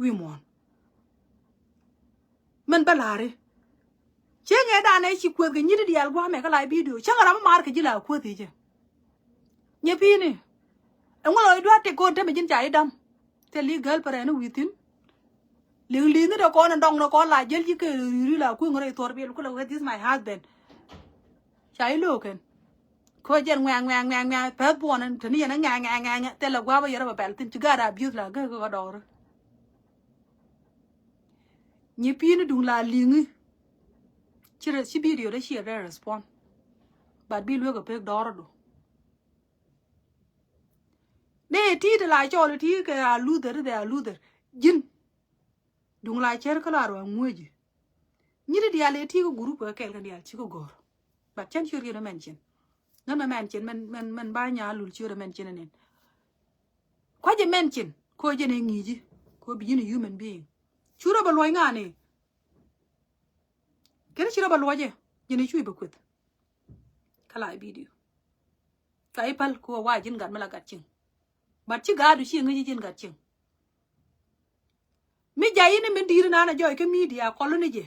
wi mon men balare che nge da ne chi kwet ga nyidi dial gwa me ka lai video cha ngara mar ka jila kwet je nye pini ngolo idwa te ko te me jin chai dam te legal pare no witin li ni da ko na dong no ko la jel ji ke ri la ku ngore tor bi ko la this is my husband chai lo ken ko jen ngang pe bon an tani na ngang te la gwa ba yara ba pel tin chi gara abuse la ga ko dor nye pini dung la lingi chira si video da shi ra respond but bi lo ga pe dor do ne ti de la cho ti ke a luder de a luder jin dung la cher kala ro ngweji nyiri dia le ti ko group ka kel kan dia chi ko gor ba chen churi na mention na ma mention man ba nya lul churi mention nen ko je mention ko je ne ngiji ko bi ni human being chura ba loy ngane kere chura ba loje je ne chui ba kwet kala video kai pal ko wa jin gan mala gatching but chi gadu chi ngi jin gatching mi jayi ni min diri na joy ke media koloni je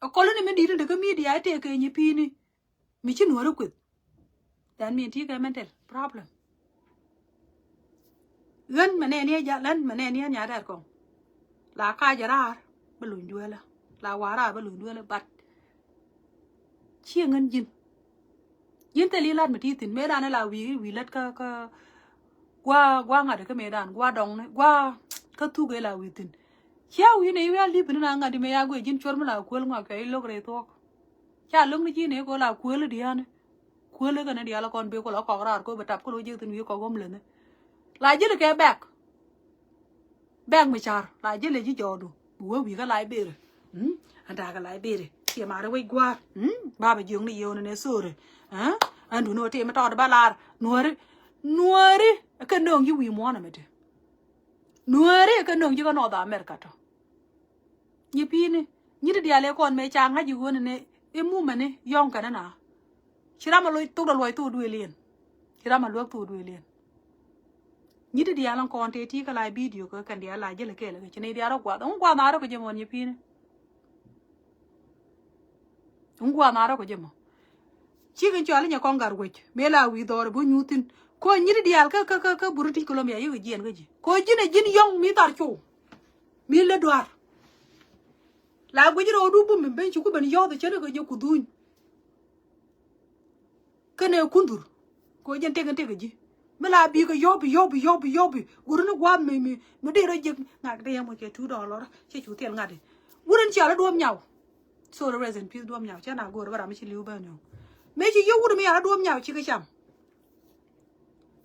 a koloni min diri de ke media te ke ni pini mi chi nuor kwet dan mi ti ke mental problem gan mane ni ja lan mane ni nya dar ko la ka jara balun duela la wara balun duela bat chi ngan jin yin te li lat mi ti tin me dan la wi lat ka gwa ngade ke me dan gwa dong ne gwa ka tu ge la wi tin cha wi ne ya li bin na ngadi me ya go jin chor mala ko ngwa ke lo gre to cha lung ni ji ne ko la ko le dia ne ko le ga ne dia la kon be ko la ko ra ko be tap ko lo ji tin wi ko gom le ne la ji le ke back mi char la ji le ji jodu bu wi ga lai be re anda ga lai be re ti ma re we gwa ba be jung ni yo ne so re andu no te ma to ba lar nuori ka nong ji wi mo na me te nuori ka nong ji ko no da America to ni pini ni de ale kon me chang ha ji won ne e mu mane yong ka na chira ma loy tu do loy tu du lien chira ma lo tu du lien ni de ala kon te ti ka la video ko kan dia la je le ke le che ne dia ro kwa na ro ko je mo ni pini ngwa na ro ko je mo chi gen cho ale nya kon gar we me la wi do bu nyutin ko nyiri dial ka buruti Colombia yu jien gaji ko jin yong mi tar chu mi le doar la go jiro du bu mi ben chu ko ben yo de chere ko je ku duñ kene kundur ko jen te gaji mala bi ko yobi guru no gwa mi de ro je ngak de mo ke $2 che chu tiền ngade wurin chi ala duom nyaw so the reason peace duom nyaw cha na go ra mi chi liu ba no me chi yo wurin mi ala duom nyaw chi ka cham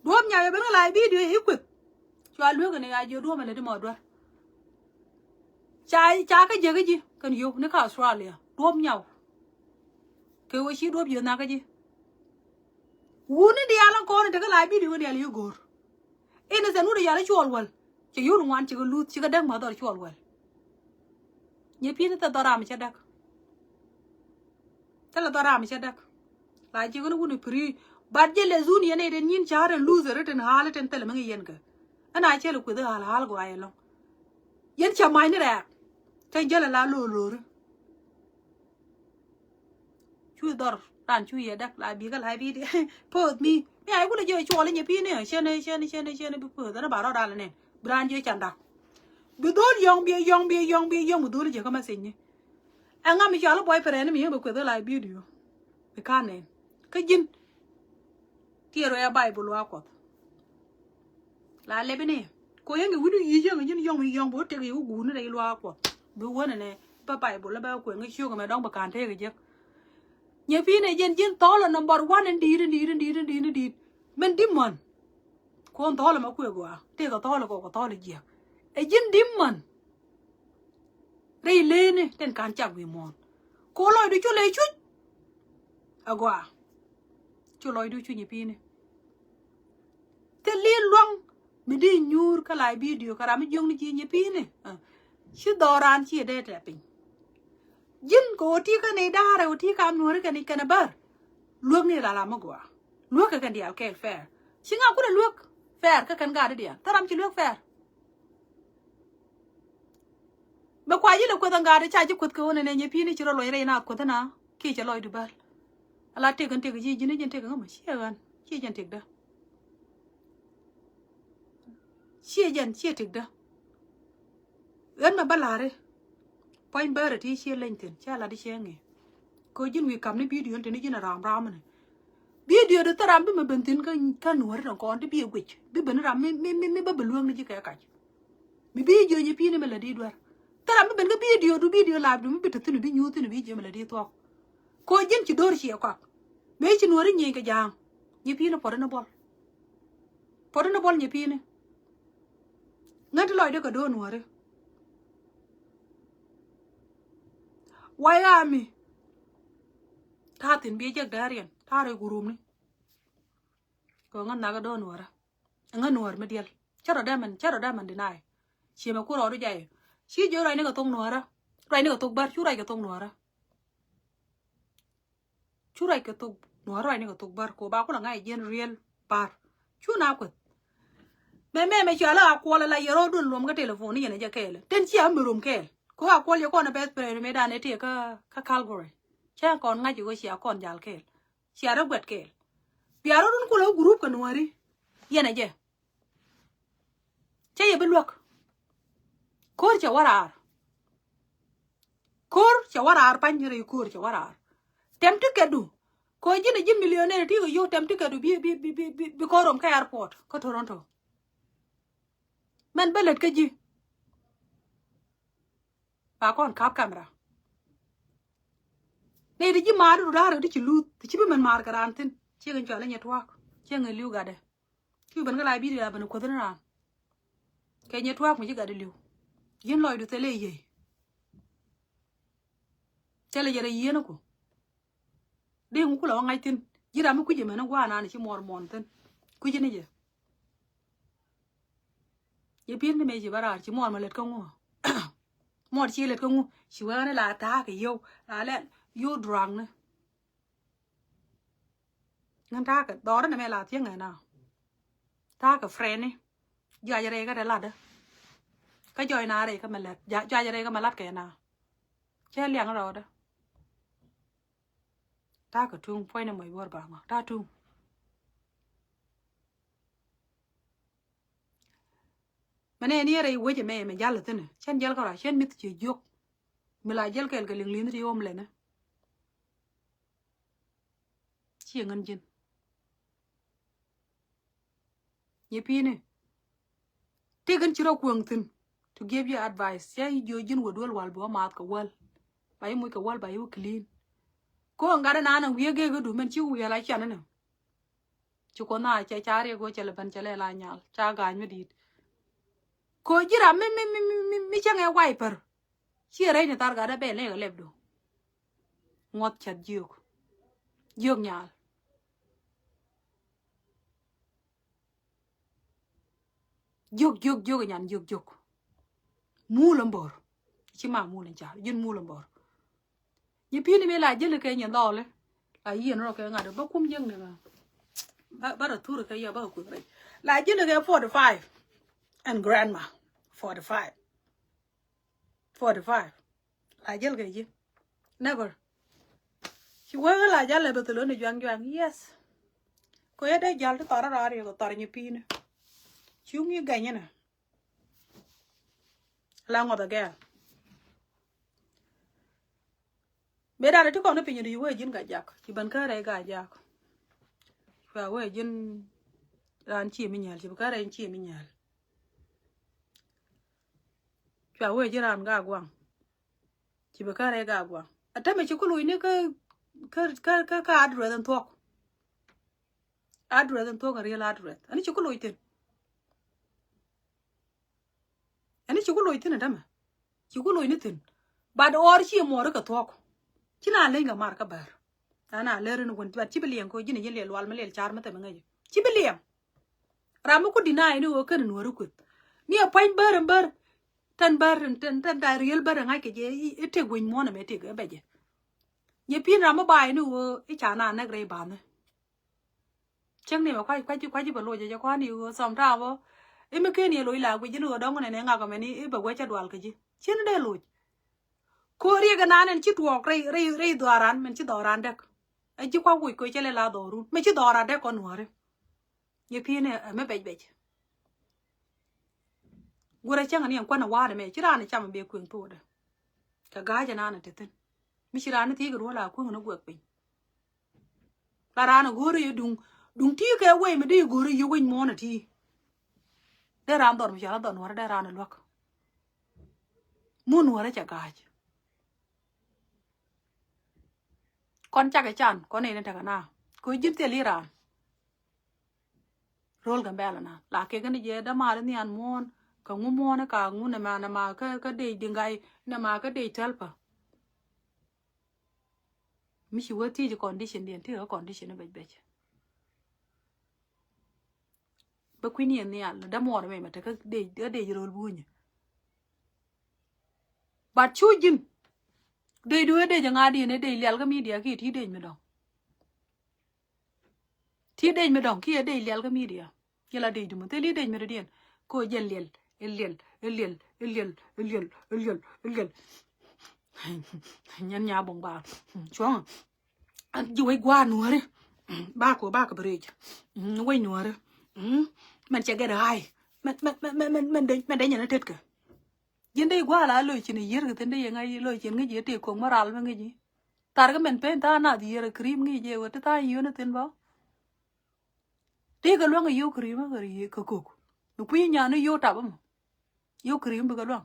duom nyaw ben la video e kwet cho lu ga ne ga je duom le de mo do cha ka je gaji kan yo ne ka Australia duom nyaw ke wo chi duom yo na ga ji wuni di ala ko ne de la video ne ala yo gor ene se nu de ala chol wal che yo wan che lu che ga dang ma do chol wal nye pini ta dora mi chadak tala dora mi chadak la ji gono wuni pri badje le zuni ene den yin chare loser ten hala ten tele mangi yen ga ana chelo ku de hal go ayelo yen cha mai ne ra ten jela la lo chu dor ran chu ye dak la bi ga la bi de pod mi ai ku le je chu le nye pini chene bi pod na ba ro dal ne bran je chanda bidol yong bidol je kama senye anga mi chala boyfriend mi be kwede la video be kane ka jin tiero ya bible wa ko la lebene ko yangi wudu yi jin yong bo te yu gu ne dai lo ko be wona ne pa bible la ba ko ngi shu ko me dong ba kan te ge je nye fi ne jin to la number 1 and di men dimon ko to la ma ko go te ko to la ko to la je e jin dimman rei lene ten kan chak wi mon ko loy du chu le chu agwa chu loy du chu ni pine te li long mi di nyur ka lai video kara mi jong ni ni pine chi doran chi de te pin jin ko ti ka ne dare o ti ka nur ka ni kana bar luok ni la ma gwa luok ka kan di al kel fair chi nga ku de luok fair ka kan ga de dia taram chi luok fair ba kwa ji le ko tanga de cha ji ko ko ne ne pi ni chiro lo re na ko na ki cha lo du bal ala te kan te ji ji ne jen te kan ma shi gan chi jen te da chi jen chi te da ren ma balare point ber ti chi len ten cha la di che nge ko jin wi kam ni video te ni jin ram ne video de taram bi ma bentin kan Nuer ron ko te bi gwich bi ben ram mi ba beluong ni ji ka ka mi video ni pi ni me la di dwar taram bi ben ga video la du mi bitatu bi nyu tu bi je me la di to ko jin ci dor ci ko me ci Nuer ni ka jang ni pi no podana bol ni pi ni ngat loy de ka do Nuer waya mi ta tin bi je darian ta re gurum ni ko ngan na ga do Nuer ngan Nuer me dial charo da man dinai chi ma ku ro do jay chi jo rai ni ka tong Nuer rai ni ka tok bar chu rai ka tong Nuer chu rai ka tok Nuer rai ni ka tok bar ko ba ko la ngai jen real bar chu na ko me chala ko la yero dun lom ga telefoni ne je kele ten chi am rum kel ko a ko le ko na best friend me da ne te ka Calgary cha kon ngai go chi a kon jal kel chi ara gwet kel biaro dun ko lo group ka Nuer yene je che ye belok kor cha warar pan yere kor cha warar tem tu kedu ko jine ji millionaire ti yo tem tu kedu bi ko rom ka airport ko Toronto men belet ka ji ba kon kap camera ne di ji maru da di ci lut ci bi men mar garantin ci gan jala network ci ngal liu gade ci ban ga la bi da ban ko dana ke network mu ji gade liu yin loy du tele ye tele yere yena ko de ngu ko la ngai tin jira mi ku je men gwa na ni ci mor mon tin ku ji ni je ye pin ni me ji bara ci mor ma let ko ngo mor ci let ko ngo ci wa na la ta ke yo la le yo drang ne ngan ta ke do na me la tie ngai na ta ke friend ni ja jare ga de la de ka joy na re ka me let ja jare ga ma lat ke na che liang ro de ta ke tung point na moi bor ba ma ta tung mane ni re wo je me jal tin chen jal ka ra chen mit chi jok me la jal kel ke ling ri om le na chi ngan jin ye pi ne te gan chiro kuang tin to give you advice ya jo jin wo dol wal bo ma ka wal bai mu ka wal bai u clean ko ngara na na wiye ge du men chi wu ya la chan na chu ko na che cha re go che le ban che le la nyal cha ga nyu dit ko jira mi change wiper chi re ni tar ga da be le ga leb do ngot chat juk nyal juk nyan juk mu lambor chi ma mu len cha jin mu lambor ni pi ni me la je le ke nyan do le la yin ro ke nga do ba kum jeng ne ba da tur ke ya ba ku re la je le ke 45 and grandma 45 la je le ke ji never chi wa la ja le ba to ne jang yes ko ya de jal to ra ra ko tar ni pi ne chung như gầy như nè la ngọt à kìa bé đa đấy con nó bị như đi quay jin gà giặc chỉ bằng cái này gà giặc và quay jin ran chi mi nhal chỉ bằng cái này chi mi nhal và quay jin ran gà quăng chỉ bằng cái này gà quăng à thế mà chỉ có lùi nữa cái adre dan thuốc cái real adre anh chỉ có lùi tiền ani ci ko loy tin dama ci ko loy nitin ba da or ci mo ka tok ci na le nga mar ka bar ana le ren won ci bilien ko jine jele wal ma le char ma te ngai ci bilien ramu ko dina ni wo kan no ru ni a pain bar tan da real bar ngai ke je ite gun mo na me te ga beje ye pin ramu bai ni wo i cha na na gre ba ne chang ni ma kwai ba lo je kwa ni wo som ra wo ime ke ni loi la gwe jinu dong ne nga ka meni e ba gwe cha dwal ke ji chin de lu Ko ri ga nan chi tuok rei doran men chi doran dek. Ai chi kwa ko chele la dorun. Me chi doran dek kon Nuer. Ye pi ne me bej. Gura changa ni kwa na wa me chi ra ne chama be ku to de. Ka ga ja nan teten. Mi chi ra ne ti ga la ku no gwe pin. La ra na gura ye dung ti ke we me de gura ye we mo na ti. De ran dor mi ja dor Nuer de ran lok. Mu Nuer cha ga. Con chắc cái chăn con này nên thằng nào cứ dính tiền lira roll cái bèo là cái này đã mà đến ăn muôn cả ngu muôn nó cả ngu này mà cái đầy đừng gai này mà cái đầy chэл pa mi chỉ vợ thì condition điện thì ở condition nó bệt bác quý niên này là đã mua rồi mà cái đầy roll buồn bắt chú dính đây đuôi đây chẳng ai đi này đây lial cái mi dia kia thì đây mới đồng kia đây lial cái mi dia kia là đây đúng thế đây mới điên cô lial nhân nhà bông bà choang dù ấy qua Nuer đấy ba của bridge quay Nuer mình chạy cái đài mình đấy nhận nó chết cả dân đây qua là lôi chuyện gì cái tên đây ngay lôi chuyện cái gì thì cũng mà ral cái gì tar cái mình pen ta na đi cream cái gì vậy ta yêu nó tên bao đi cái luôn cái yêu cream cái gì cái cục nó quý nhà nó yêu tao mà yêu cream cái luôn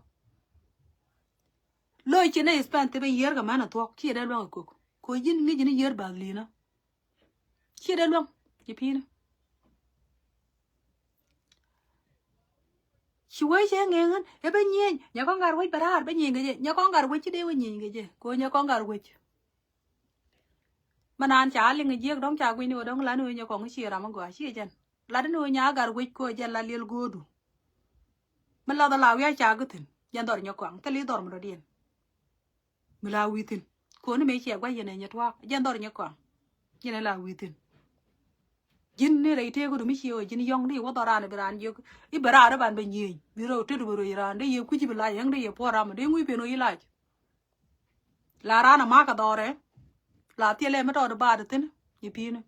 lôi chuyện này span thì bây giờ cái mà nó thuốc khi đó luôn cái cục coi dân cái gì nó yêu bạc lì nó khi đó luôn cái pin Chuối xe nghe ngân, e bên nhiên, nhà con gà quay bà bên nhiên cái gì, nhà con gà quay chứ đeo bên nhiên cái gì, cô nhà con gà quay. Mà nan chả liền cái gì đóng chả quay nữa đóng lá nuôi nhà con cái chia ra mà gọi chia chân, lá đến nuôi nhà gà quay cô chân là liều godu. Mà là lao ya chả cái thìn, dân đòi nhà con, ta lấy đòi mà điên. Mà là uy tín, cô nó mấy chia quay giờ này nhà thoa, dân đòi nhà con, giờ này là uy tín. Jin ne rei te ko mi chiyo jin yong di wo dora ne bran yo I bara ban ben yin biro te do iran de ye ku ji bla yang de ye pora ma de ngui pe no ila la rana ma ka dore la Thiele ma do ba de tin ye pi ne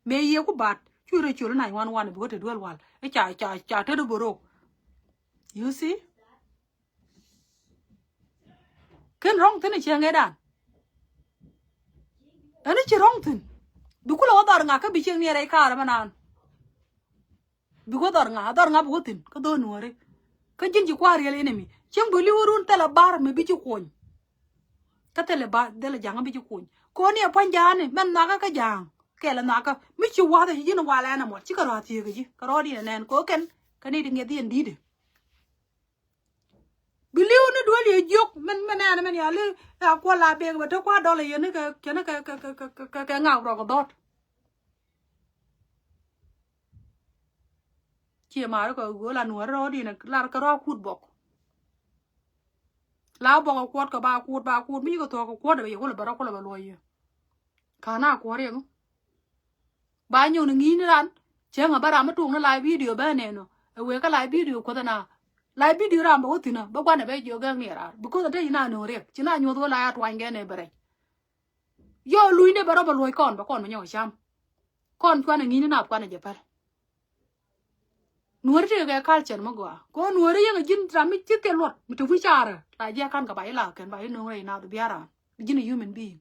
me ye ku bat chu re chu na wan bi ko te dual wal e cha te do boro you see ken rong tin che nge dan ani che rong tin Bukula odar nga ka bicheng ni rai kar manan. Buko dor nga buko tin ka do Nuer. Ka jin ji kwari ele enemy. Cheng buli urun tela bar me bichu kon. Ka tele ba dele jang bichu kon. Ko ni panjane men naga ka jang. Kela naga mi chu wa da jin wala na mo chi ka ro ti ga ji. Ka ro di nen ko ken ka ni dinge di ndi de. Bili unu do le jok men na men ya le ya ko la be ga to kwa do le ye ne ka ngao ro ko dot. Chia mà nó có là Nuer đó đi là cái đó cút bọc lá bọc quạt cả ba cút mấy cái thằng quạt bây giờ có là bà lôi cả na quạt đấy không bao nhiêu người nghĩ nữa anh chẳng là bà làm mất nó live video bên này nó về cái live video của ta nào live video làm bao nhiêu nào bao quan này bây giờ cái nghe ra because ở đây là Nuer chỉ là nhiều thôi là toàn cái này vậy yo lui này bà lôi con mà nhỏ chăm con quan này nghĩ nào quan này vậy Nuer te ga culture ma gwa ko Nuer yang jin trami tite lot mitu bicara la ja kan ka bai la kan bai no rei na do biara jin human being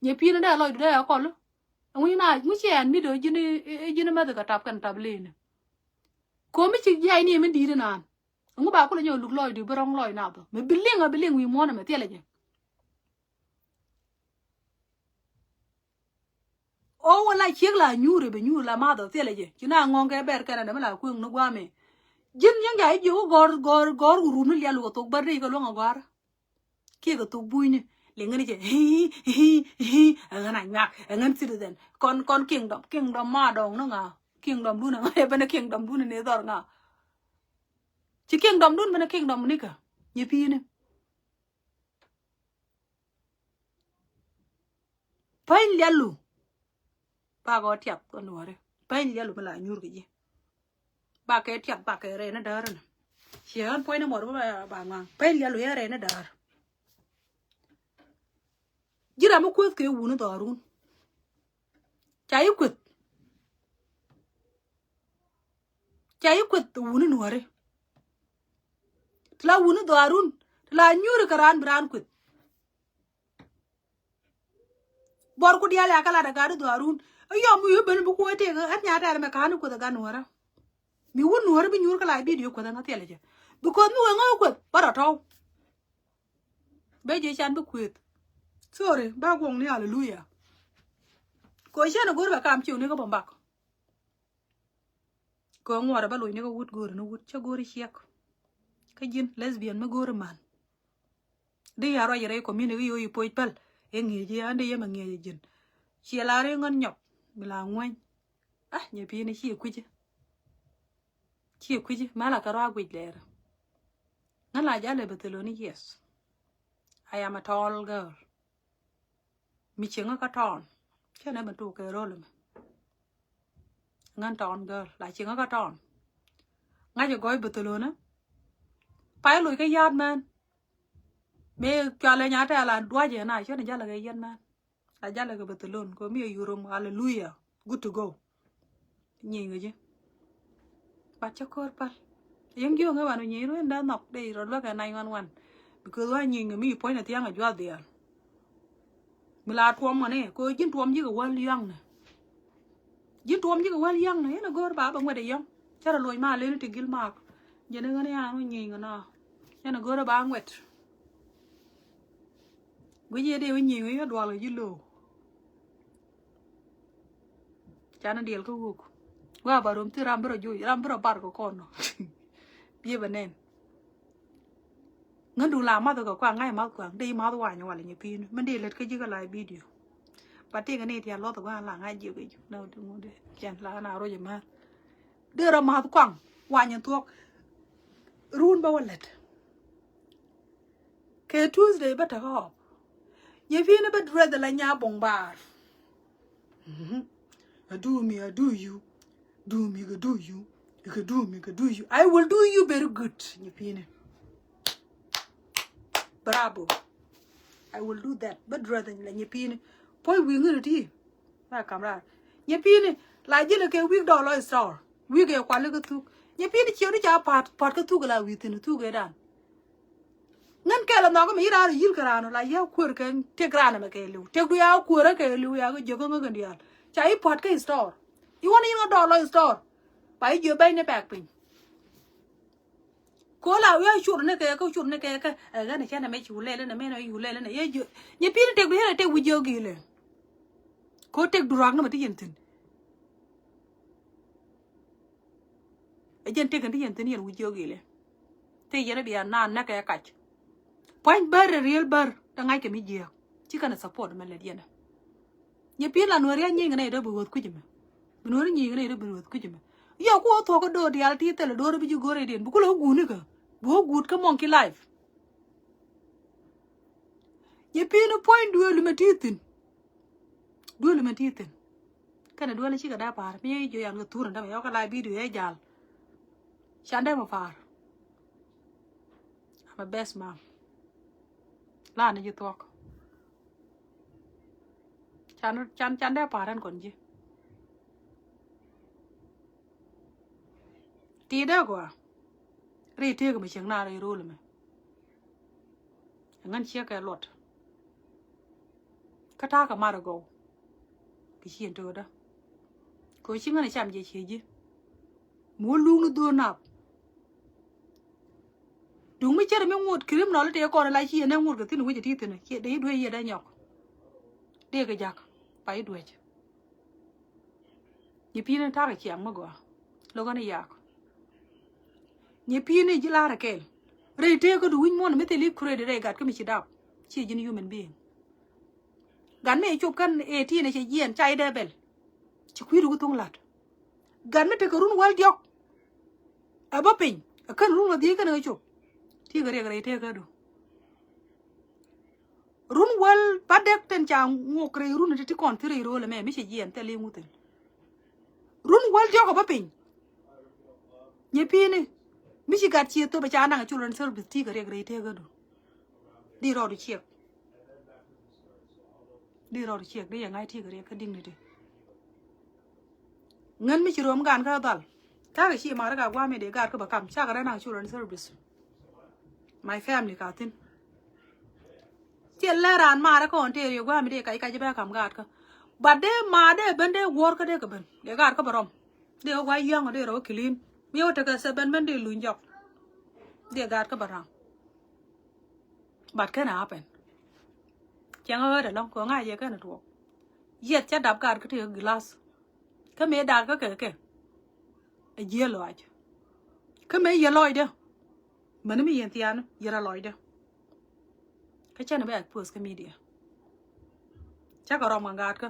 nye pi na da lo da ko lo ngi na mu chen mi do jin ma da ka tap kan tab le ne ko mi chi jai ni men di de nan ngu ba ko lo nyo luk loy du berong loy na do me biling wi mo na me Thiele je o wala chiếc là nyure be nyure la ma do Thiele je kina ngon ke ber kana de mala ku no gwa me jin yang ga jo gor ru no lialu to barre ko lo ngwar ki ko to buini le ngani je hi ngana ngak ngan citizen kon kingdom ma dong no nga kingdom du na e bana kingdom du ne dor nga chi kingdom du bana kingdom ni ka ye pi ne pain lialu ba go tiap ko Nuer pain lialu mala nyur ke je ba ke tiap ba ke re na dar na She on point more ba mang. Pen ya lo yare na dar. Jira mo kwet ke wunu darun. Chai kwet. Chai kwet wunu nuare. Tla wunu darun. Tla nyuri karan bran kwet. Bor ku dia la kala da garu darun. Ayo mu yu ben bu ko te ga at nya ta me kanu ko da ganuara. Mi wunu nuare bi nyur kala video ko da ngatele je. Because mi wenga kwet bara taw. Be je chan bu kwet. Sorry, ba gong ni hallelujah. Ko shana gor ba kam chiu ni ko bombak. Ko ngora ba lo ni ko wut gor no wut cha gor shiek. Ka jin lesbian ma gor man. De yaro yere ko mi ni yo yi poi pal. E ngi ji ande ye ma ngi jin. Chi la re ngon nyop. Mi la ngwen. Ah, nye pi ni chi kwije. Chi kwije mala ka ra gwi le. Ngala jale beteloni yes. I am a tall girl. Mi chinga ka ton. Chana ban tu ke role me. Ngan ton girl, la chinga ka ton. Nga je goy betelona. Pai loy ka yard man. Me kale nyata la dwaje na chana jala ke yen man. La jala ke betelon ko mi yurum hallelujah. Good to go. Nyinga je. Bacha kor pal. Yang yo nga wanu nyiru nda nok de ro lo ka 911. Because wa nyinga mi point at yang a jwa there. Mila tuom ngane ko jin tuom ji ko wal yang ne. Jin tuom ji ko wal yang ne na gor ba ngwe de yang. Chara loy ma le ti gil mak. Jene ngane ya no nyinga na. Yana gor ba ngwet. Gwe de we nyinga yo dwal ji lo. Chana diel ko wuk. Wa barom ti rambro ju rambro bar ko kono. Bie banen. Ngandu la ma to ko kwa ngai ma kwa de ma to wa nya wala nya pin. Man de let ka ji ka live video. Pati ka ne ti lo to wa la ngai ji ke no to ngode. Chen la na ro je ma. De ra ma to kwang wa nya to run ba wallet. Ke Tuesday ba ta ho. Ye fi ne ba dre de la nya bong bar. I do me, I do you. Do me, I do you. You can do me, I do you. I will do you very good. Ye fi ne. Bravo. I will do that. But rather than nye pini. Poi we ngiri ti. Na kamera. Nye pini. La jile ke wig dollar store. Wig e kwa lega tuk. Nye pini chiyo ni cha pat ka tuk la within tuk e dan. Ngan ke la naga me ira yil karano la ya kur ke te grana me ke lu. Te ku ya kur ke lu ya go jogo ngan dial. Cha I pat ke store. You want in a dollar store. Pai jo bai ne pack pin. Ko la we shur ne ke ko shur ne ke ka ga ne chana me chule le ne me no yule le ne ye jo nye pini te ku hele te wi jogi le ko te durang na mati yentin e jen te kan yentin yen wi jogi le te yene dia na ka ka point bar real bar da ngai ke mi je chi kana support me le diena nye pini la no ria nyi ne do bu ku jime no ri nyi ne do bu ku jime yo ko to ko do dial ti te le do bi ju gore den bu ko lo gu ni ka bo good ka monkey life. Ye pino point duelu metitin. Duelu metitin. Kana duelu chika da par. Mi jo yang tur nda yo ka live video e jal. Chande mo far. I'm a best mom. La na ju tok. Chande paran kon ji. Ti da go. Ri te ko mi cheng na ri ro le me. Ngan chia ka lot. Kata ka mara go. Ki chien to da. Ko chi ngana cham je chi ji. Mo lu nu do na. Dung mi chere mi ngut krim no le te ko la chi ne ngut ka tin wi ti tin che de dwe ye da nyok. De ka jak. Pa i dwe. Ni pi na ta ka chiang ma go. Lo ga ne yak. Nye pini jila rakel. Re te ko du win mon me te li credit re gat ko mi chidap. Chi jin human being. Gan me chop kan 18 ne che yen chai debel. Chi kwiru ko tong lat. Gan me te ko run wal diok. Aba pin. Kan run la di kan e chop. Ti gare te ka do. Run wal padek ten cha ngok re run te kon ti re ro le me che yen te li nguten. Run wal diok aba pin. Nye pini mi chi gat chi to ba cha na children service ti gare gare te ga do đi rồi chiếc đi rồi chiếc đi ngay thì cái đinh này đi ngân mi chỉ rom gan ka dal ta cái chi mà ra qua me de gar ka ba kam cha ga na children service my family ka tin Thiele ran mà ra kon te yo qua me de kai kai ba kam gar ka ba de ma de ben de wor ka de ka ben de gar ka barom de wa yang de ro clean mi o ta ka se ben de lu njok de gar ka barang but can happen chẳng ơi long có ngay vậy cái này thuộc giết chết đạp cả cái thứ glass cái mấy đạp cái dưa lòi cái mấy dưa lòi đó mà nó mới hiện tiền dưa lòi đó cái chân nó bị post cái media chắc có rong gạt cơ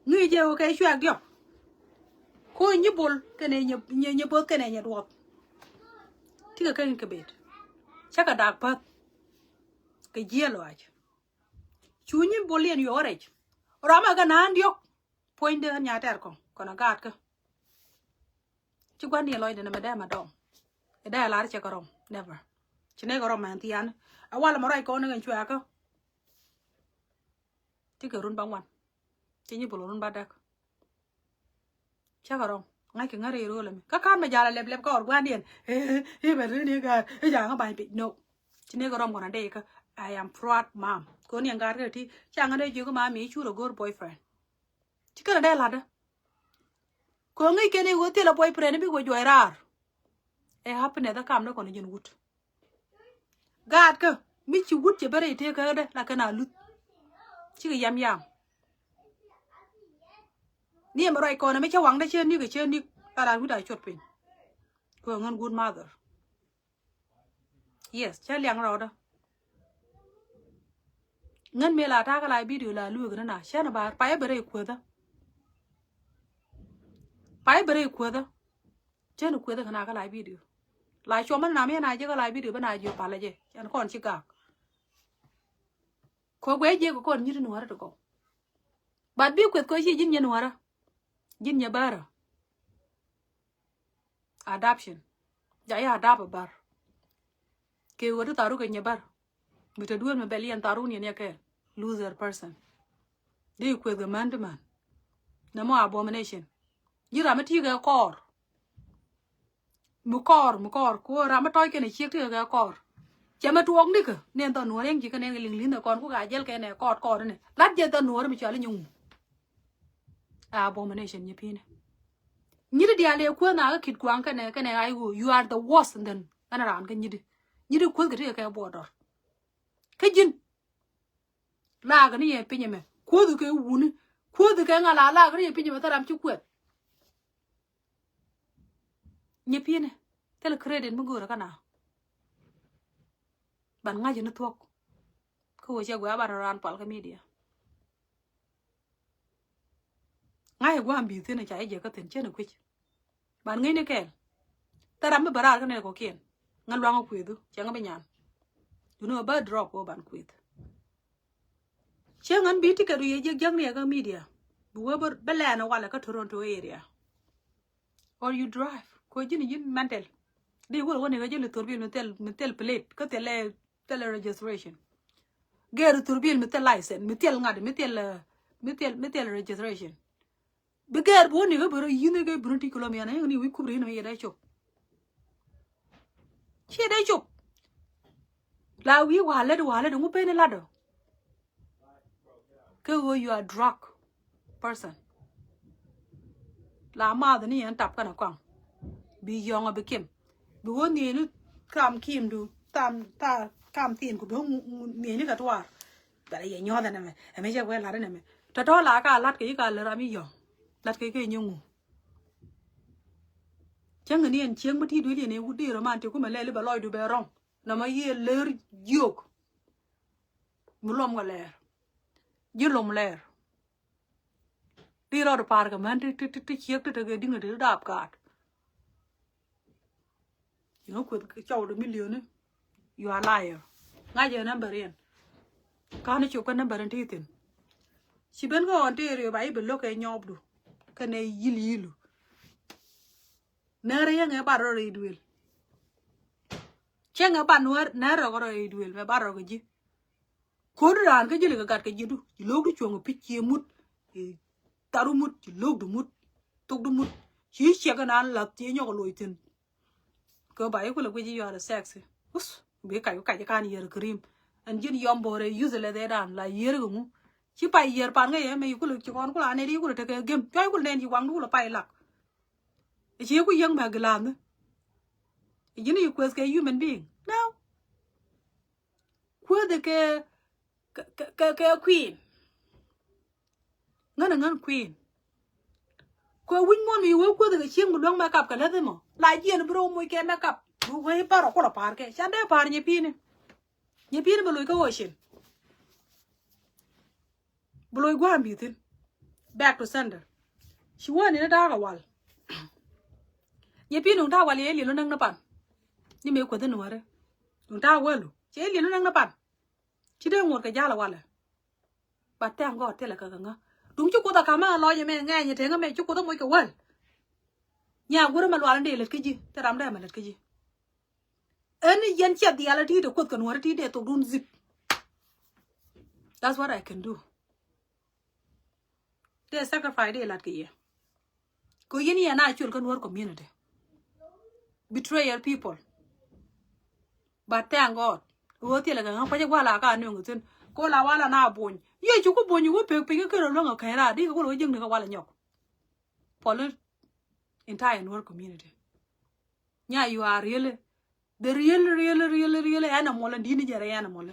người giờ cái chuyện kìa khôi như bol cái này như bol cái này như ruột thì cái bệt chắc có đạp bớt cái dưa lòi chú như bol liền yo rồi Rama cái nan diok point de nya ter ko na gat ka chu quan ni loy de na ma da ma dom e da la che karom never chine karom man tian a wala ma rai ko na ngan chua ka ti ka run bang wan ti ni bol run ba dak cha karom ngai ke ngare ro le ka kan ma jala leb ko quan dien e ba ru ni ga e ja ga bai bi no chine karom ko na de ka I am proud mom ko ni ngar ga ti cha ngade ju ko ma mi chu ro gor boyfriend chỉ cần đây là đó có người kia này có tiền là boyfriend bị có joy rar e happen này ta cầm nó còn là dân wood gạt cơ mi chỉ wood chỉ bare thế cái đây là cái nào lút chỉ cái yam ni mà rồi còn nó mới cho hoàng đây chơi như cái chơi như ta làm cái đại chuột pin có ngon good mother yes chơi liang rồi đó ngân mẹ là ta cái lại video là lui cái nào xem là bà phải bare quơ đó phải bere kweda chen kweda kana ka live video la cho man na me na je ka live video bana je pala je chen kon chi ga ko gwe je ko kon nyiru nuara to ko bad bi kwet ko ji jin nya nuara jin nya bara adoption ja ya adab bar ke wodu taru ke nya bar mi te duel me belian taru ni ne ke loser person de kwet the man to man na mo abomination như là mấy thứ cái cor mu cor cô ra mấy toi cái này chiếc thứ cái cor chả mà tuông đi cơ nên tao nuôi em chỉ cái này linh linh tao con của gái gel cái này cor này lát giờ tao nuôi mình cho lên nhung abomination như thế này như đi ăn cô nào cái kịch quang cái này ai you are the worst and then anh làm cái như đi cô cái thứ cái border cái gì là cái này bây giờ mày cô từ cái uốn cô từ cái ngà là cái này bây giờ mày tao làm chút quẹt nhịp pin này thế là credit mới gửi ra cái nào bạn ngay cho nó thuộc không phải qua bạn ran pal cái media ngay qua bị thế này chạy giờ có tiền chết được quýt bạn ngay này kẹt ta làm mới bara cái này có kiện ngăn loang không quýt chẳng có bên nhà you know bird drop của bạn quýt chẳng ngăn bị thì cái đuôi giăng này cái media bữa bữa lẹ nó qua là cái Toronto area or you drive ko jini mental di wol woni ga jeli turbil metel plate ko tele registration geru turbil metel license metel ngade metel registration be ger bo ni ga boro yine ga brunti kilomia na ni wi kubri no yeda chop che dai chop la wi wala do ngupe ne lado ko you are drug person la ma da ni an tap kana kwang bị yong ở bên kim bị hôn ni nó cam kim du tam ta cam tiền của bố ni nó cả toa tại là nhỏ thế này mày em mới chơi quen là thế này mày cho đó là cả lát cái là mi yong lát cái nhung chẳng người niên chiang bất thi đối liền này hút đi rồi mà chỉ có mà lấy bà lòi du bè rong nó mà ye lơ yok một lom cái lẻ dưa lom lẻ đi ra được par cái mà thì chiếc cái đi người đi đạp cả you know quit cháu được million ấy you are liar ngay giờ number in con nó chụp cái number in tin chỉ bên có anh rồi bảy bên lúc cái nhop đủ cái này yilu nere yang e baro re duel chenga ban Nuer na ro ro duel me baro ko ji ko ran ka jile ka gat ka jidu log du chongo pichi mut taru mut log du mut tok du mut chi chega nan la ti nyo ko loitin ko ba ko le ko ji yo sex us be ka kan yer cream an jin yom bore use le de dan la yer go mu chi pa yer pan ga ye me ko le chi kon ko la ne ri ko te ke gem choi ko nen ji wang du la pai lak chi ko yang ba glam you know you quest ke human being no ko de ke queen ngan queen ko win mon mi wo ko de chieng mo dong ma kap ka le mo la jien bro mo ke ma kap bu we paro ko la par ke cha de par ni pine bo lo ko shin bo lo gwa mi tin back to sender shi woni na da ga wal ni pine un ta wal ye li lo nang na pan ni me ko de no re un ta walu che li lo nang na pan chi de ngor ka jala wala ba ta ngo te la ka nga đúng chứ cô ta cảm ơn lo cho mẹ nghe như thế nga mẹ chú cô ta mới cái quên nhà cô đó mà loạn để lật cái gì ta làm đây mà lật cái gì anh dân chết đi ala đi được quật cần hoa đi để tụi đun zip that's what I can do để sacrifice để lật cái gì cô yên nhà na chuyện cần hoa community betrayal people but thank God cô thì là cái ngang phải qua là cái anh người tin cô là qua là na buồn ye chú có buồn như pe pe cái lo ngọc ra đi có lối dừng được qua là nhọc for the entire Nuer community nya you are really the really animal and dini jare animal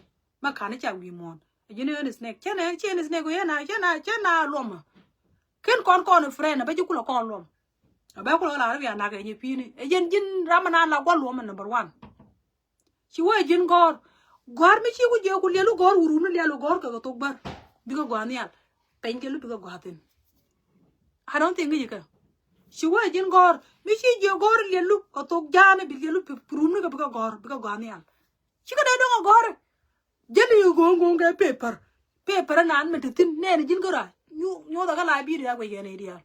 ma kana cha wi mon you know snake chene snake go yana loma ken kon friend ba ju ko kon lom ba ko la ya na ga ni pini e jin ramana la gwa loma number 1 chi wa jin gor mi chi ko je ko lelu gor wuru no lelu gor ka to bar bigo gwanial penkelu bigo gwatin I don't think you can shi wa jin gor mi chi je gor lelu ka to jana bilelu prum no bigo bigo gwanial shi ka do gor jeli go ga paper nan me tin ne jin gora nyu da la bi ya go yene dia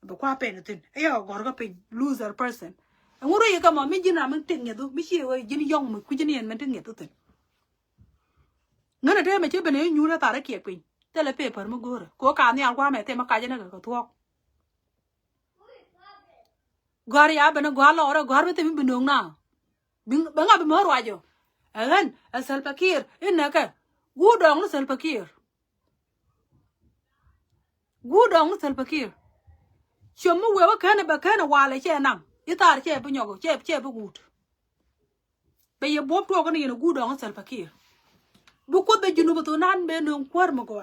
ba kwa pe tin e yo gor ga pe loser person ngoro ye ka ma mi jin na min tin ngedu mi chi wa jin yong mu ku jin yen men tin ngedu tin ngana te me che bene nyu na ta ra ke pin te le paper mo gore ko ka ni al kwa me te ma ka jena ka thuok gor ya bene gwa lo ra gor me te mi binong na ba nga be mo ro ajo agan asal pakir inna ka gu dong no sal pakir chomu we wa kana ba kana wale che nang itar che bu nyogo che bu gut be ye bob to ko ni gu dong sal pakir bu ko be junu to nan be non kwar mo ko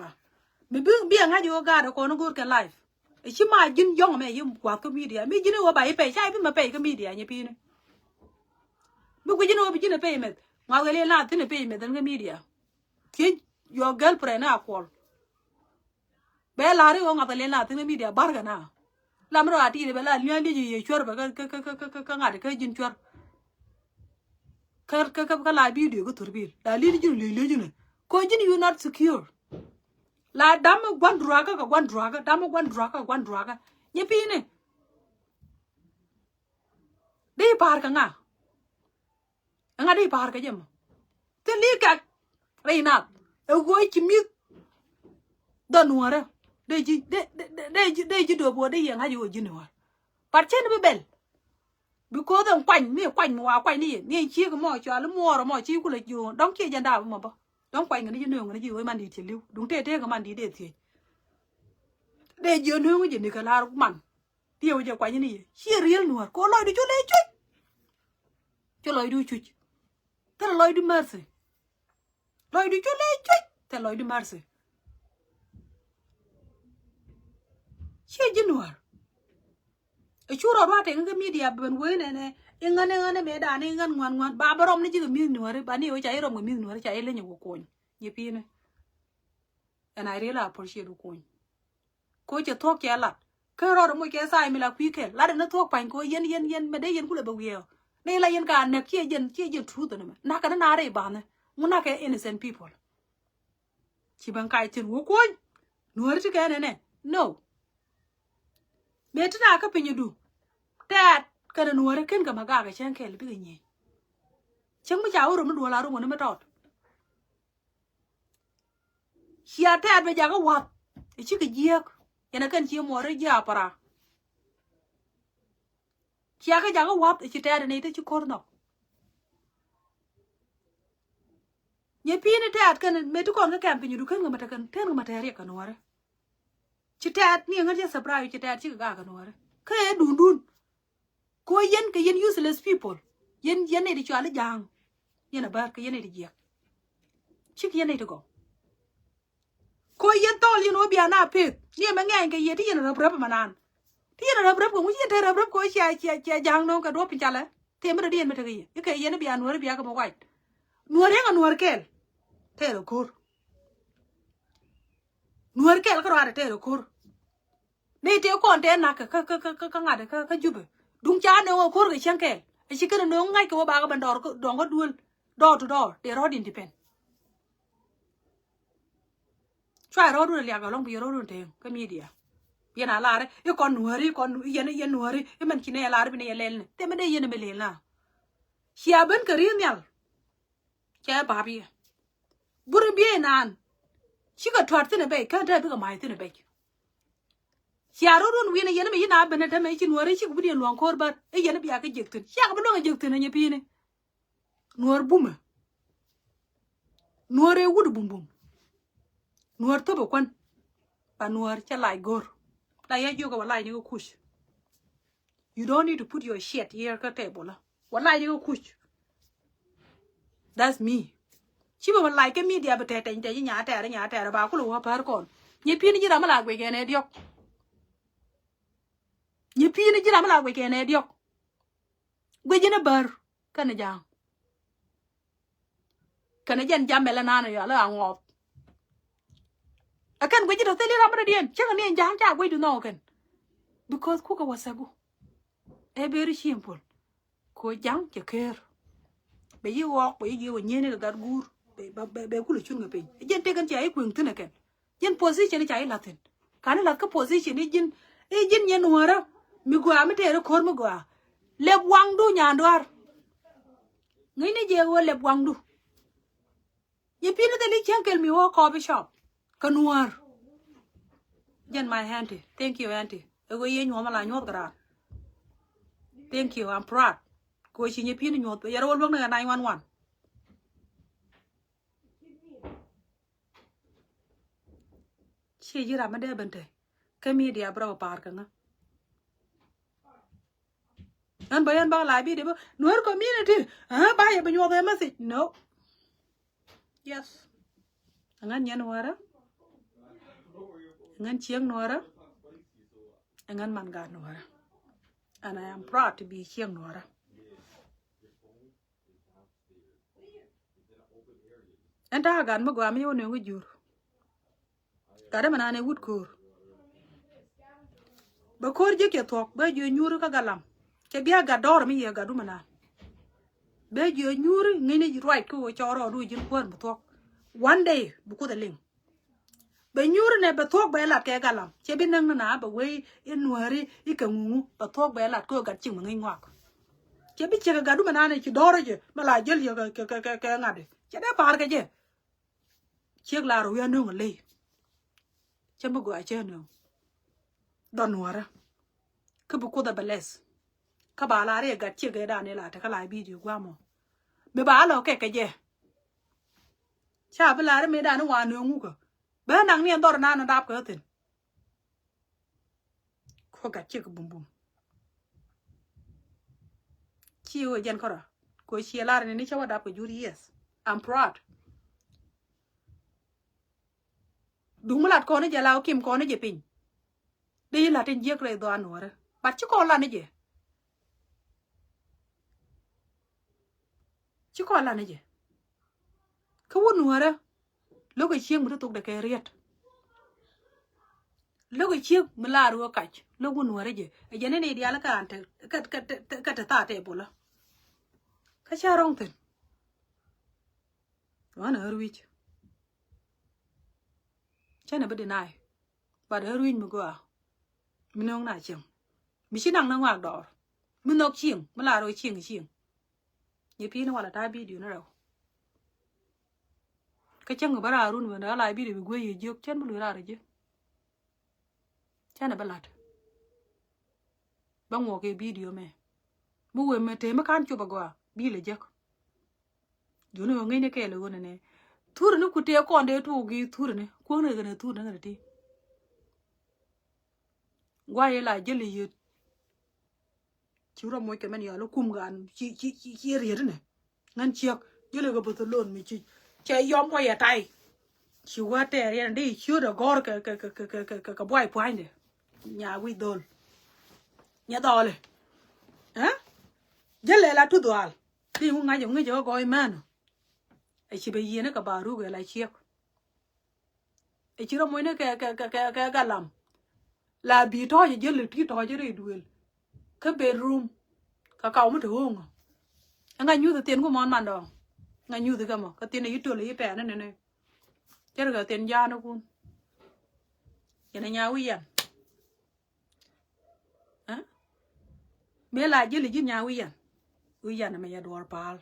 be bi nga jo ga ko no gur ke life e chi ma jin yong me yim kwa ko media mi jinu wa ba pe chai bi ma pe ko media ni pi ne bu ko jinu wa bi jinu pe me ma ga le na tin pe me dan ga media ki your girlfriend na call be la ri o nga ta le na tin media bar ga na la mro ati be la li ye chor ba ka nga de ka jin chor ka la video ko turbil la li jinu le jinu ko jinu you not secure la dam gwan draga ye pine de par ka nga de par ka jem te li ka reina e go chi mi da nuara de ji do bo de ye nga yo jinu wa par chen be bel because the quanh ni chi ko mo cho lu mo chi ku le ju dong chi jan da mo ba dong quanh người nu người ji man di chi lu đúng te ka man di de ti de ju nu người ni ka la man tiêu je quanh ni chi riel nu ko lo di chu le chu cho lo du chu te lo di mercy lo di chu le chu te lo di mercy chi ji nu chura ro te nga media ben we ne ngane me da ne ngan ngwan ba barom ni ji mi nuare ba ni o cha ro mi nuare cha ile nyu ko ni pi ne and I really appreciate ko che thok ya la ke ro mo ke sai mi la kwi ke la na thok pan ko yen me de yen ku le ba wi ne la yen ka ne ke yen truth ne na ka na re ba ne mu na ke innocent people chi ban kai tin wo ko nuare ti ke ne no me tana ka pinyu du dad kada nuare ken ga maga ga chen ke bi ni chẳng mới cháu rồi mới đùa là rồi mới trọt chia tẹt bây giờ có quạt chứ cái giặc nó cần chia mua rồi giờ para chia cái giờ có quạt chứ tẹt này tới chứ con nó nhớ pin tẹt cần mấy đứa con cái kèm pin nhiều cái người mà ta cần thế người mà ta riêng cái nó chứ tẹtนี่งั้นจะ surprise chứ tẹt chứ cái nó cái đun đun cô yên cái yên useless people yên này đi cho alle giang yên là ba cái yên này đi giặc chứ cái yên này được không cô yên to liên ô bia na petนี่mà nghe cái yên thì yên rập mà nan thì yên rập cũng yên thế rập cô chia giang nó cái đó pin chả thế mà điên mà thế cái yên bia nuôi bia cái mà quậy nuôi cái nuôi cái thế rồi cô nuôi cái cái đó thế rồi cô này thế con thế na cái ngã cái giúp đúng cha nó cô cái chẳng cái chỉ cái nó ngay cái bà cái bàn đỏ đòn có đuôi đỏ to đỏ để rồi điên depend try rồi đuôi liền cái long bị rồi đuôi thế cái media yên à là đấy cái con yên nuôi cái mình chỉ này là bên này lên thế mà đây yên bên lên là xia bên cái riêng nhau cái bà bia bữa bia nan chỉ có thoát thế này bay cái đây cái mai thế này bay xia rồi đuôi yên yên mấy na bên này mấy chỉ nuôi chỉ có bên luang khor bát yên bia cái giật thế xia cái bên luang giật thế này pin này nuôi bùm nuôi rồi udah bùm bùm nuôi to bộ quan và nuôi cho lại gor lại ai juga walai ni ko kush you don't need to put your shit here ka table la walai ni ko kush that's me chi ba walai cái media ba te nhà te ba ko lo par kon ni pi ni jira mala gwe gene diok ni pi ni jira mala gwe gene diok gwe jina bar kana jang kana jan jamela nana ya la ngop akan gwe jira tele ramada dien changa ni jang cha gwe du no kan because ku ka wasagu e very simple ko jang ke ker be yi wok be yi wonye ne da gur be ku lu chun ngape jen te kan cha ai kweng tene kan jen position ni cha ai latin kan la ka position ni jen yen wara mi gwa mi te ro kor mi gwa le wang du nya ndwar ngai ne je wo le wang du ye pina de li chen kel mi wo coffee shop kanuar jen my auntie thank you auntie e go ye nyo mala nyot gra thank you I'm proud ko chi ye pina nyot ya ro wong na 911 chi jira ma de bente ka media bra par ka na an bayan ba la bi de ba Nuer community ba ya ba nyot e message no yes angan nyen wara ngan chiang Nuer ngan manga Nuer and I am proud to be chiang Nuer and ta gan ma gwa mi woni ngi jur kada mana ne wut kor ba kor je ke tok ba je nyuru ka galam ke biya ga dor mi ye ga du mana ba je nyuru ngi ne right ko choro du jin kwon mu tok one day bu ko da ling ba nyuru ne ba tok ba lat ke galam che bin nang na ba we in Nuer I ka ngu ba tok ba lat ko ga ching ngi ngwak che bi che ga du mana ne chi dor je ma la jel ye ke ngade che da par ke je chiếc là rồi ăn nương lì chứ mà gọi chơi nương đòn Nuer cứ bực cô ta bales các bà la đấy gạt chiếc cái đàn này là cái lại video qua mà mấy bà là cái gì cha bà la đấy mấy đàn nó hòa nương ngu cơ bé nàng niên đòn nó đáp cái tiền cô gạt chiếc cái bùm bùm chiêu dân có rồi cô chia la này cháu đáp cái juri yes I'm proud đúng là con ấy giờ lao kim con ấy giờ pin đi là trên giếc rồi toàn Nuer bắt chứ con là này gì chứ con là này gì không muốn Nuer lúc cái chiêng mới tục để cái riết lúc cái chiêng mới là rồi cái lúc muốn Nuer gì giờ này đi là cái anh cái ta thế bố là cái cha rong tiền đó là rồi cha này bất deny và đỡ ruin mà qua mình không nãy chừng mình chỉ năng năng hoàng đỏ mình nấu chiêng mình là rồi chiêng Nhị phi nó wala ta video nó đâu. Cái chân người bà ra luôn mà nó lại video bị quê gì dược chân mà lừa ra rồi chứ. Chân này bà lạt. Bà ngồi cái video mẹ. Bố mà thế mà can cho bà qua bi là giấc. Dù nó ngay này cái là luôn này. Thu nó cứ té con để thu cái thu này. Cuốn này cái thu nó cái đi. Quay lại giờ lì chú ra mỗi cái mình giờ nó cùng gan chị riết này. Ngăn chiếc giờ là cái bữa luôn mình chị chạy yom quay ở tay. Chị qua té riết đi chưa được gor cái boy point này. Nhà quy đồn. Nhà đò này. Hả? Giờ là thu đồ. Đi không ngay giống cái chỗ gọi man. Ai chỉ bây giờ nó cả bà ru cái lại chiếc. Ai chỉ ra mỗi nó cái làm. Là bị thôi chứ lực tí thôi chứ đi đuổi. Cái bedroom cái cậu mới thử không? Ngay như từ tiền của món màn đó. Ngay như từ cái mà cái tiền này ít tuổi lấy bẻ này này. Chứ được cái tiền gia nó cũng. Cái này nhà uy à? Hả? Mẹ lại chứ lấy nhà uy à? Uy à là mẹ đuổi pal.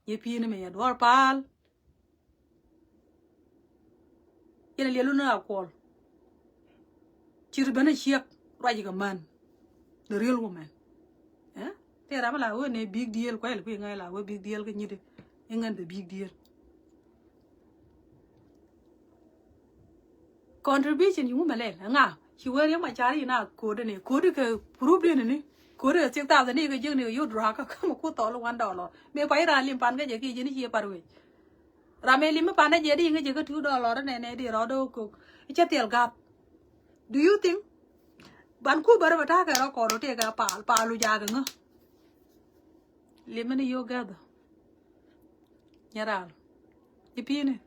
Ye phi này mẹ đuổi pal. Cái này luôn nữa call. Chỉ là bên chiếc right cái man. The real woman. Eh? Thế ra mà là này big deal quay là ngay là big deal cái như thế. Ngay the big deal. Contribution yung mà lên ngà. Chỉ quên những mà trái gì nào code này cái proof đây này. Code cái ta này cái chương này yêu drug cái mà cô tao luôn $1. Mẹ phải ra lim pan cái gì cái gì paru. Ra mẹ lim pan cái gì cái gì cái $2 này đi rồi đâu cô. Cái tiền gap. Do you think ban ku bar bata ka ro ko ro te ka palu jaga ngo limani yoga da nyaral ipine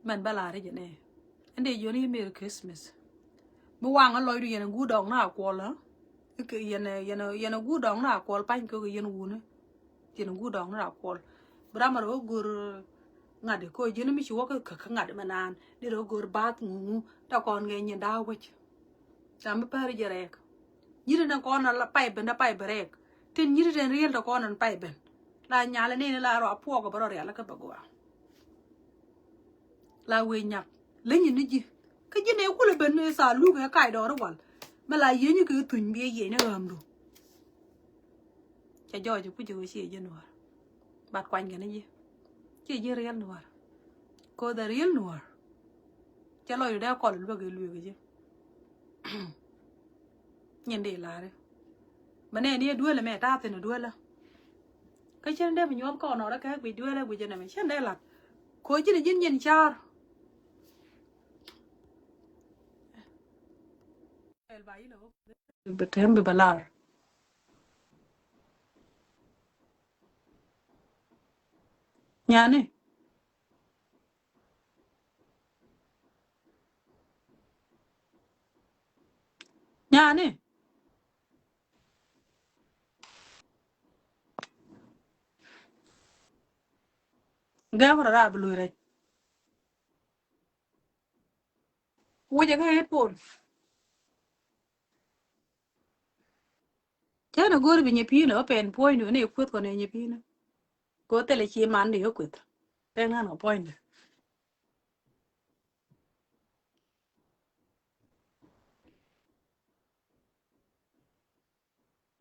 man bala re jene ande yoni mer Christmas bu wang loy du yena gu dong na ko la ke yena gu dong na ko pan ko yen wune yena gu dong na ko brama ro gur ngade ko jeni mi chuo ka ngade manan di ro gor bat ngu ta kon nge nyen da wech ta me pare jerek nyire na kon la pai ben da pai brek tin nyire den riel da kon an pai ben la nyala ne la ro apo ko bro la ka bagwa la we nyak le nyi ni ji ka ji ne ku le ben ne sa lu ga kai do ro wal ma la ye ni ku tun bi ye ne am do cha jo ju ku ju chi je no bat kwany ga ne ji chị dễ real Nuer cô the real Nuer cho lời đeo còn luôn cái lùi cái chứ nhìn để là đấy mà này đi đuôi là mẹ ta thì nó đuôi là cái chân đây mình nhóm còn nó đã cái bị đuôi là bị chân này mình chân đây là cô chứ là nhìn cha bật thêm bị balar nhà này nhà này gai vào ra bự rồi ui chắc cái headphone chắc là gọi bị nhịp pin nữa pen point nữa này quất còn này nhịp pin nữa có thể là chỉ màn để quất pen ngang ở point